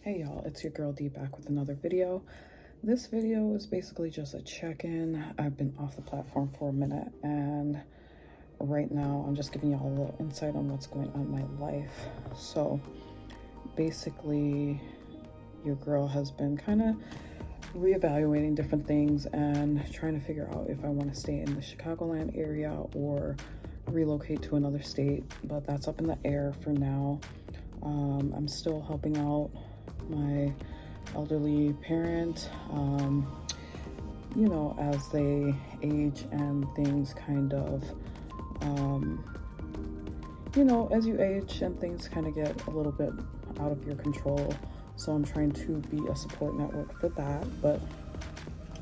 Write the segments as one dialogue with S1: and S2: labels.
S1: Hey y'all, it's your girl D back with another video. This video is basically just a check-in. I've been off the platform for a minute and right now I'm just giving y'all a little insight on what's going on in my life. So basically your girl has been kind of reevaluating different things and trying to figure out if I want to stay in the Chicagoland area or relocate to another state, but that's up in the air for now. I'm still helping out my elderly parent, you know, as they age and things kind of, you know, as you age and things kind of get a little bit out of your control. So I'm trying to be a support network for that, but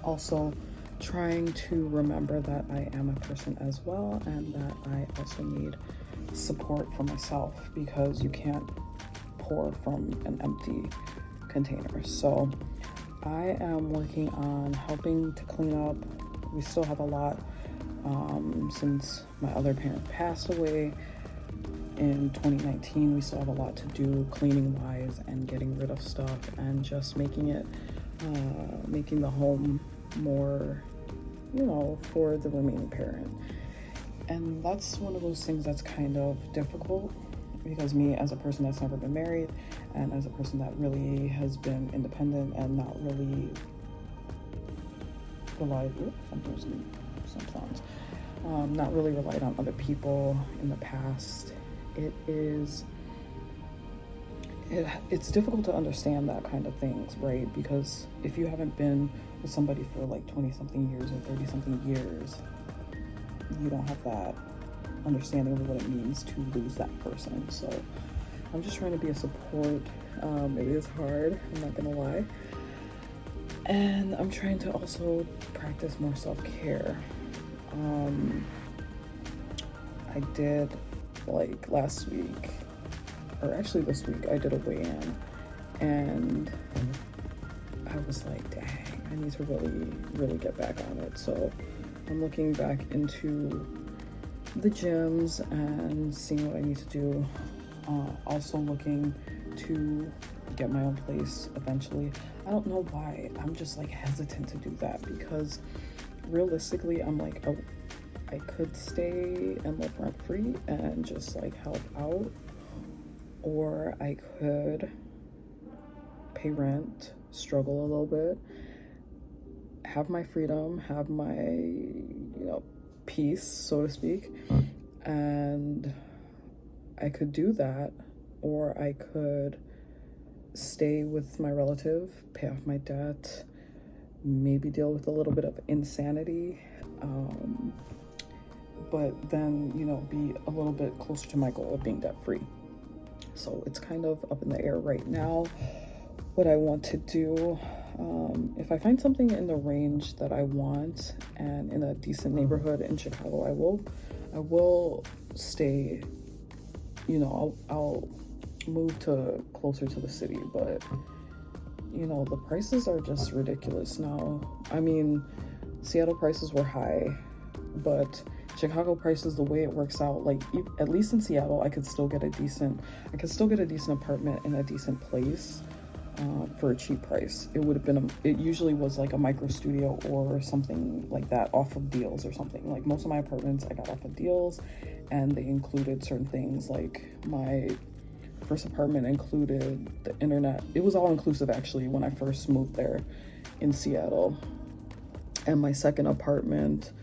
S1: also trying to remember that I am a person as well and that I also need support for myself because you can't pour from an empty container. So I am working on helping to clean up. We still have a lot since my other parent passed away in 2019. We still have a lot to do cleaning wise and getting rid of stuff and just making it making the home more, you know, for the remaining parent. And that's one of those things that's kind of difficult because me, as a person that's never been married and as a person that really has been independent and not really relied not really relied on other people in the past, it's difficult to understand that kind of things, right? Because if you haven't been with somebody for like 20 something years or 30 something years, you don't have that understanding of what it means to lose that person. So I'm just trying to be a support. It is hard, I'm not gonna lie, and I'm trying to also practice more self-care. I did, like last week, or actually this week, I did a weigh-in and I was like, dang, I need to really get back on it. So I'm looking back into the gyms and seeing what I need to do. Also looking to get my own place eventually. I don't know why I'm just like hesitant to do that because realistically I'm like, oh, I could stay and live rent free and just like help out, or I could pay rent, struggle a little bit, have my freedom, have my, you know, peace, so to speak, and I could do that, or I could stay with my relative, pay off my debt, maybe deal with a little bit of insanity, but then, you know, be a little bit closer to my goal of being debt free. So it's kind of up in the air right now what I want to do. If I find something in the range that I want and in a decent neighborhood in Chicago, I will stay, you know, I'll move to closer to the city, but you know, the prices are just ridiculous now. I mean, Seattle prices were high, but Chicago prices, the way it works out, like at least in Seattle, I could still get a decent apartment in a decent place for a cheap price. It would have been, it usually was like a micro studio or something like that off of deals or something. Like most of my apartments I got off of deals, and they included certain things. Like my first apartment included the internet. It was all inclusive actually when I first moved there in Seattle. And my second apartment,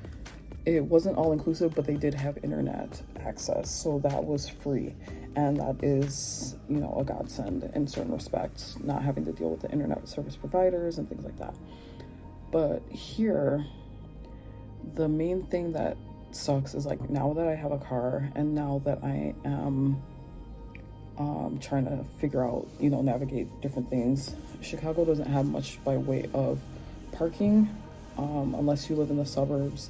S1: it wasn't all inclusive, but they did have internet access, so that was free, and that is, you know, a godsend in certain respects, not having to deal with the internet service providers and things like that. But here, the main thing that sucks is like now that I have a car and now that I am trying to figure out, you know, navigate different things, Chicago doesn't have much by way of parking, unless you live in the suburbs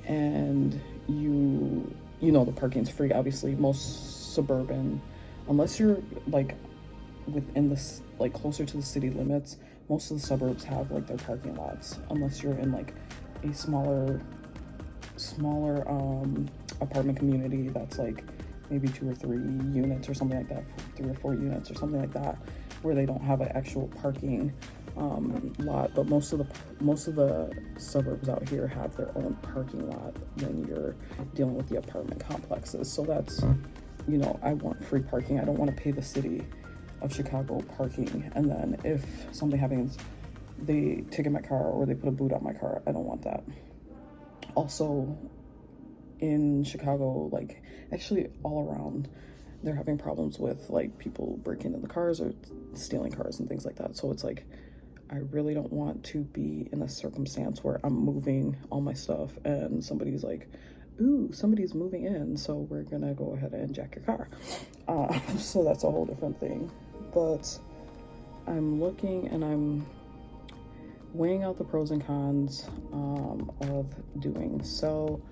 S1: and you know the parking's free. Obviously most suburban, unless you're like within this, like closer to the city limits, most of the suburbs have like their parking lots, unless you're in like a smaller apartment community that's like maybe 2 or 3 units or something like that, 3 or 4 units or something like that. where they don't have an actual parking lot, but most of the suburbs out here have their own parking lot when you're dealing with the apartment complexes. So that's, you know, I want free parking. I don't want to pay the city of Chicago parking, and then if something happens, they ticket my car or they put a boot on my car. I don't want that. Also, in Chicago, like actually all around, they're having problems with like people breaking into cars or stealing cars and things like that. So it's like, I really don't want to be in a circumstance where I'm moving all my stuff and somebody's like, ooh, somebody's moving in, so we're gonna go ahead and jack your car. So that's a whole different thing. But I'm looking and I'm weighing out the pros and cons of doing so.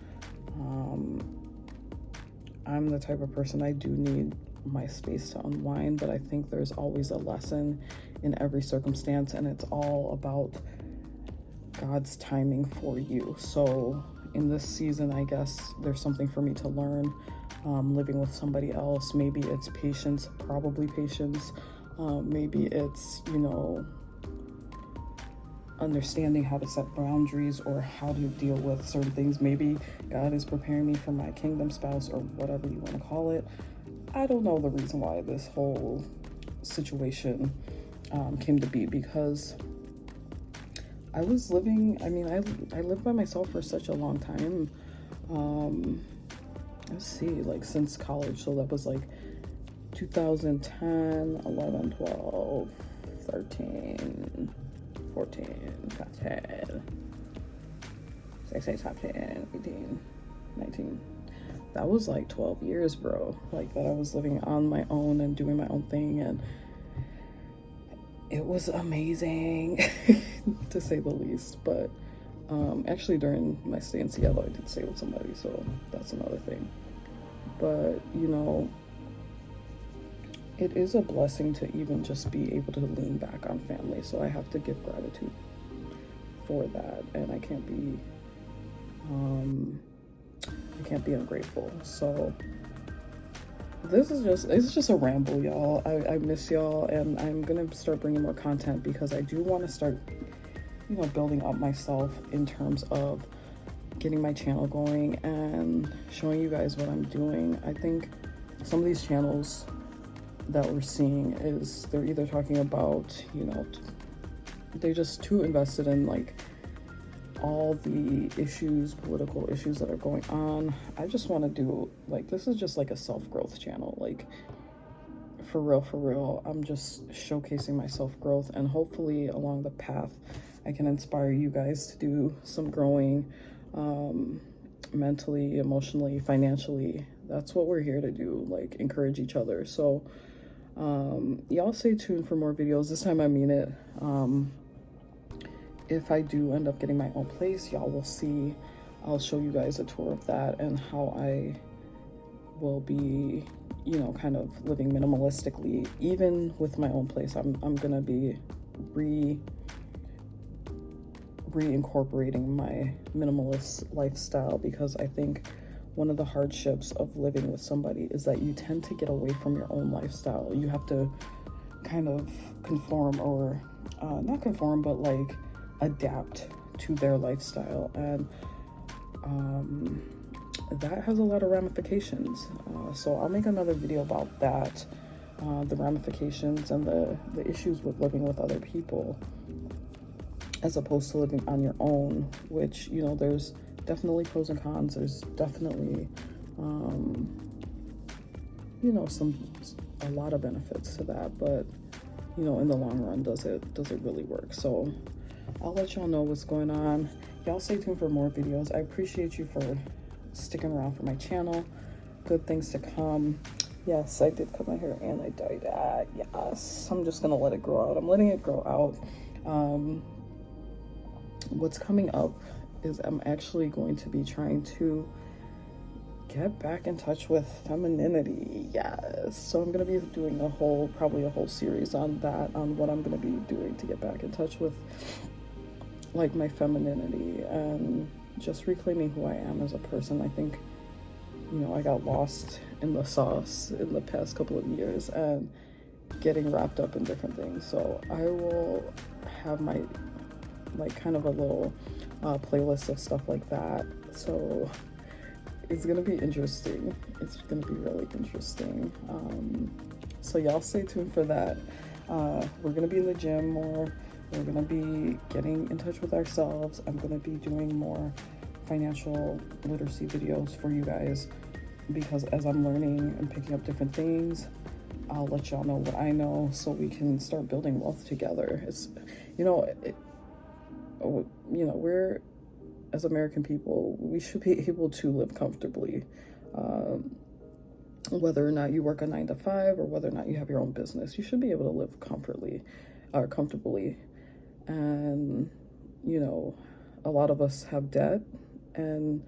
S1: I'm the type of person, I do need my space to unwind, but I think there's always a lesson in every circumstance, and it's all about God's timing for you. So in this season, I guess there's something for me to learn, living with somebody else. Maybe it's patience, probably patience. Maybe it's, you know, understanding how to set boundaries or how to deal with certain things. Maybe God is preparing me for my kingdom spouse or whatever you want to call it. I don't know the reason why this whole situation came to be, because I was living, I mean, I lived by myself for such a long time. Let's see, like since college. So that was like 2010, 11, 12, 13, 14, 15, 16, 17, 18, 19. That was like 12 years, bro. Like that I was living on my own and doing my own thing, and it was amazing to say the least. But actually during my stay in Seattle, I did stay with somebody, so that's another thing. But you know, it is a blessing to even just be able to lean back on family. So I have to give gratitude for that, and I can't be ungrateful. So it's just a ramble, y'all. I miss y'all, and I'm gonna start bringing more content because I do want to start, you know, building up myself in terms of getting my channel going and showing you guys what I'm doing. I think some of these channels that we're seeing is they're either talking about, you know, they're just too invested in like all the issues, political issues that are going on. I just want to do like, this is just like a self-growth channel, like for real. I'm just showcasing my self-growth, and hopefully along the path I can inspire you guys to do some growing, mentally, emotionally, financially. That's what we're here to do, like encourage each other. So y'all stay tuned for more videos. This time I mean it. If I do end up getting my own place, y'all will see. I'll show you guys a tour of that and how I will be, you know, kind of living minimalistically. Even with my own place, I'm gonna be reincorporating my minimalist lifestyle, because I think one of the hardships of living with somebody is that you tend to get away from your own lifestyle. You have to kind of conform, or not conform, but like adapt to their lifestyle, and that has a lot of ramifications. So I'll make another video about that, the ramifications and the issues with living with other people as opposed to living on your own, which, you know, there's definitely pros and cons. There's definitely, you know, a lot of benefits to that, but, you know, in the long run, does it really work? So I'll let y'all know what's going on. Y'all stay tuned for more videos. I appreciate you for sticking around for my channel. Good things to come. Yes, I did cut my hair and I dyed that. Yes, I'm just gonna let it grow out. I'm letting it grow out. What's coming up is I'm actually going to be trying to get back in touch with femininity. Yes, so I'm gonna be doing probably a whole series on that, on what I'm gonna be doing to get back in touch with like my femininity and just reclaiming who I am as a person. I think, you know, I got lost in the sauce in the past couple of years, and getting wrapped up in different things. So I will have my, like, kind of a little playlist of stuff like that. So it's gonna be interesting. It's gonna be really interesting. So y'all stay tuned for that. We're gonna be in the gym more. We're gonna be getting in touch with ourselves. I'm gonna be doing more financial literacy videos for you guys, because as I'm learning and picking up different things, I'll let y'all know what I know so we can start building wealth together. It's, you know, we're, as American people, we should be able to live comfortably. Whether or not you work a 9 to 5 or whether or not you have your own business, you should be able to live comfortably. And, a lot of us have debt, and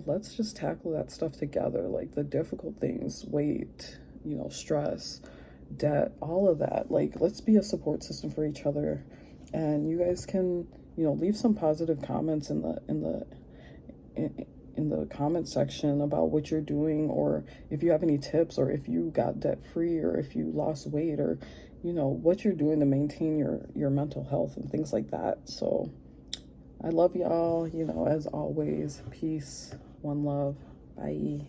S1: let's just tackle that stuff together. Like the difficult things, weight, stress, debt, all of that. Like, let's be a support system for each other. And you guys can, leave some positive comments in the comment section about what you're doing, or if you have any tips, or if you got debt free, or if you lost weight, or what you're doing to maintain your mental health and things like that. So I love y'all, as always. Peace, one love. Bye.